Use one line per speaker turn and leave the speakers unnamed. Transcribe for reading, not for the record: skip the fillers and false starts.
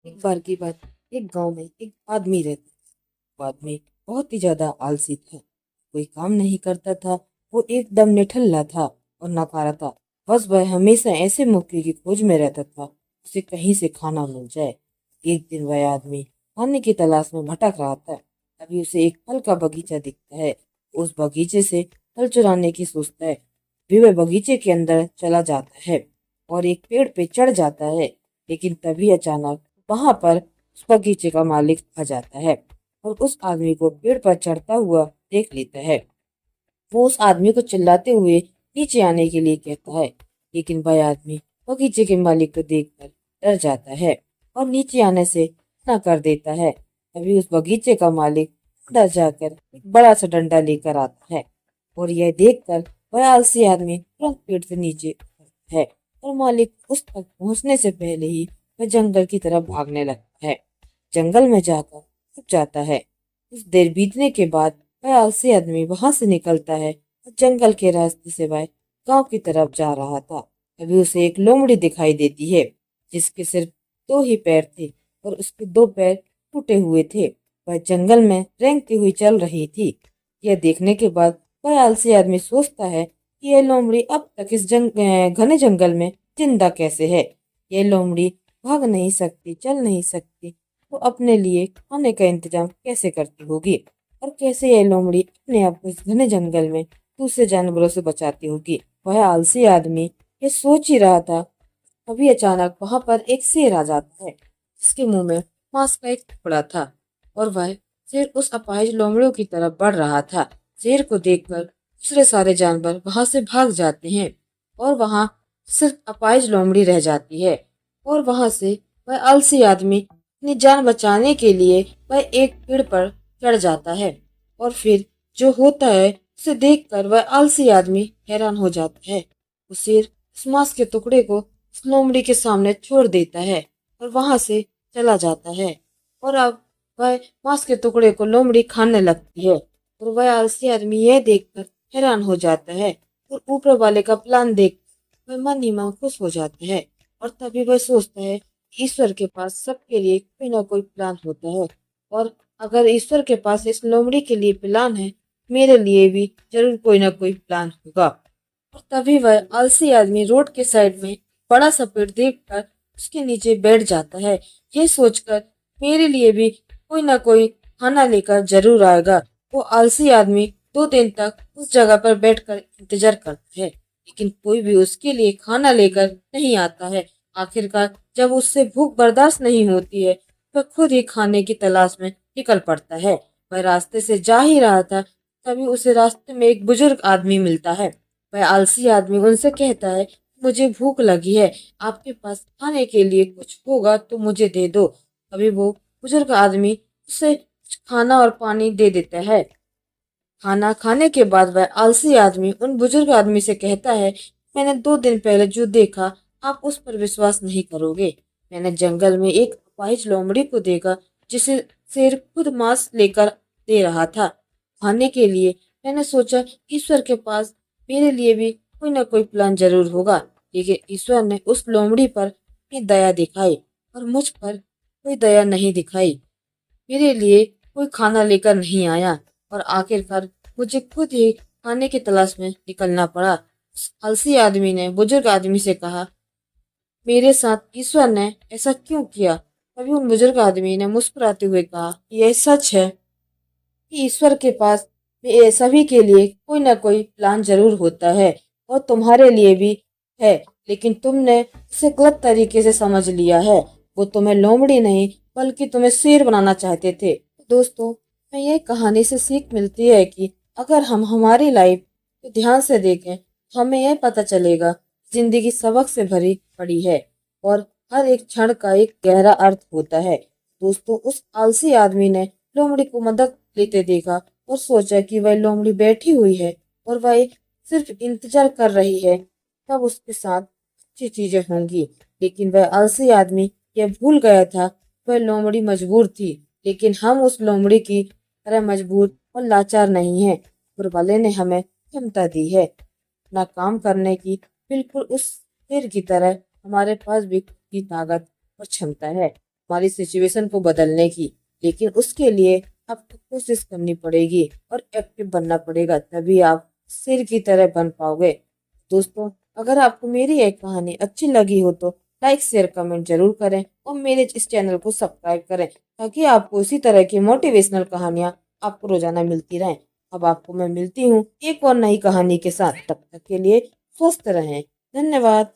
एक बार की बात। एक गांव में एक आदमी रहता था। वो आदमी बहुत ही ज्यादा आलसी था। कोई काम नहीं करता था। वो एकदम निठल्ला था और नकारा था। बस वह हमेशा ऐसे मौके की खोज में रहता था, उसे कहीं से खाना मिल जाए। एक दिन वह आदमी खाने की तलाश में भटक रहा था। तभी उसे एक फल का बगीचा दिखता है। उस बगीचे से फल चुराने की सोचता है। भी वह बगीचे के अंदर चला जाता है और एक पेड़ पे चढ़ जाता है। लेकिन तभी अचानक वहां पर उस बगीचे का मालिक आ जाता है और उस आदमी को पेड़ पर चढ़ता हुआ देख लेता है। वो उस आदमी को चिल्लाते हुए नीचे आने के लिए कहता है। लेकिन वह आदमी बगीचे के मालिक को देखकर डर जाता है और नीचे आने से मना कर देता है। तभी उस बगीचे का मालिक अंदर जाकर एक बड़ा सा डंडा लेकर आता है और यह देखकर वह आलसी आदमी तुरंत पेड़ से नीचे उतरता है और मालिक उस तक पहुंचने से पहले ही वह जंगल की तरफ भागने लगता है। जंगल में जाकर छुप जाता है। कुछ देर बीतने के बाद वह आलसी आदमी वहां से निकलता है और जंगल के रास्ते से वह गांव की तरफ जा रहा था। तभी उसे एक लोमड़ी दिखाई देती है, जिसके सिर्फ दो ही पैर थे और उसके दो पैर टूटे हुए थे। वह जंगल में रेंगती हुई चल रही थी। यह देखने के बाद वह आलसी आदमी सोचता है कि यह लोमड़ी अब तक इस घने जंगल में जिंदा कैसे है। यह लोमड़ी भाग नहीं सकती, चल नहीं सकती, तो अपने लिए खाने का इंतजाम कैसे करती होगी और कैसे यह लोमड़ी अपने आप को इस घने जंगल में दूसरे जानवरों से बचाती होगी। वह आलसी आदमी ये सोच ही रहा था, तभी अचानक वहां पर एक शेर आ जाता है, जिसके मुंह में मांस का एक टुकड़ा था और वह शेर उस अपाहिज लोमड़ियों की तरफ बढ़ रहा था। शेर को देखकर दूसरे सारे जानवर वहां से भाग जाते हैं और वहां सिर्फ अपाहिज लोमड़ी रह जाती है। और वहां से वह आलसी आदमी अपनी जान बचाने के लिए वह एक पेड़ पर चढ़ जाता है और फिर जो होता है उसे देखकर वह आलसी आदमी हैरान हो जाता है। वो शेर उस मांस के टुकड़े को उस लोमड़ी के सामने छोड़ देता है और वहां से चला जाता है। और अब वह मांस के टुकड़े को लोमड़ी खाने लगती है और वह आलसी आदमी यह देखकर हैरान हो जाता है और ऊपर वाले का प्लान देख वह मन ही मन खुश हो जाता है। और तभी वह सोचता है, ईश्वर के पास सबके लिए कोई ना कोई प्लान होता है और अगर ईश्वर के पास इस लोमड़ी के लिए प्लान है, मेरे लिए भी जरूर कोई ना कोई प्लान होगा। और तभी वह आलसी आदमी रोड के साइड में बड़ा सा पेड़ देखकर उसके नीचे बैठ जाता है, ये सोचकर मेरे लिए भी कोई ना कोई खाना लेकर जरूर आएगा। वो आलसी आदमी 2 दिन तक उस जगह पर बैठकर इंतजार करता है, लेकिन कोई भी उसके लिए खाना लेकर नहीं आता है। आखिरकार जब उससे भूख बर्दाश्त नहीं होती है, वह खुद ही खाने की तलाश में निकल पड़ता है। वह रास्ते से जा ही रहा था, तभी उसे रास्ते में एक बुजुर्ग आदमी मिलता है। वह आलसी आदमी उनसे कहता है, मुझे भूख लगी है, आपके पास खाने के लिए कुछ होगा तो मुझे दे दो। तभी वो बुजुर्ग आदमी उसे कुछ खाना और पानी दे देता है। खाना खाने के बाद वह आलसी आदमी उन बुजुर्ग आदमी से कहता है, मैंने 2 दिन पहले जो देखा आप उस पर विश्वास नहीं करोगे। मैंने जंगल में एक अपाहिज लोमड़ी को देखा, जिसे शेर खुद मांस लेकर दे रहा था खाने के लिए। मैंने सोचा ईश्वर के पास मेरे लिए भी कोई ना कोई प्लान जरूर होगा, लेकिन ईश्वर ने उस लोमड़ी पर अपनी दया दिखाई और मुझ पर कोई दया नहीं दिखाई। मेरे लिए कोई खाना लेकर नहीं आया और आखिरकार मुझे खुद ही खाने की तलाश में निकलना पड़ा। उस आलसी आदमी ने बुजुर्ग आदमी से कहा, मेरे साथ ईश्वर ने ऐसा क्यों किया। तभी उन बुजुर्ग आदमी ने मुस्कुराते हुए कहा, यह सच है कि ईश्वर के पास सभी के लिए कोई ना कोई प्लान जरूर होता है और तुम्हारे लिए भी है, लेकिन तुमने उसे गलत तरीके से समझ लिया है। वो तुम्हें लोमड़ी नहीं बल्कि तुम्हें शेर बनाना चाहते थे। दोस्तों, मैं ये कहानी से सीख मिलती है कि अगर हम हमारी लाइफ को ध्यान से देखें, हमें यह पता चलेगा जिंदगी सबक से भरी पड़ी है और हर एक क्षण का एक गहरा अर्थ होता है। दोस्तों, उस आलसी आदमी ने लोमड़ी को मदद लेते देखा और सोचा कि वह लोमड़ी बैठी हुई है और वह सिर्फ इंतजार कर रही है, तब उसके साथ अच्छी चीजें होंगी। लेकिन वह आलसी आदमी यह भूल गया था, वह लोमड़ी मजबूर थी, लेकिन हम उस लोमड़ी की तरह मजबूर और लाचार नहीं हैं। ऊपर वाले ने हमें क्षमता दी है अपना काम करने की, बिल्कुल उस शेर की तरह हमारे पास भी खुद की ताकत और क्षमता है। हमारी सिचुएशन को बदलने की, लेकिन उसके लिए आपको कोशिश करनी पड़ेगी और एक्टिव बनना पड़ेगा, तभी आप शेर की तरह बन पाओगे। दोस्तों, अगर आपको मेरी एक कहानी अच्छी लगी हो तो लाइक शेयर कमेंट जरूर करें और मेरे इस चैनल को सब्सक्राइब करें, ताकि आपको इसी तरह की मोटिवेशनल कहानियाँ आपको रोजाना मिलती रहें। अब आपको मैं मिलती हूँ एक और नई कहानी के साथ, तब तक के लिए स्वस्थ रहें। धन्यवाद।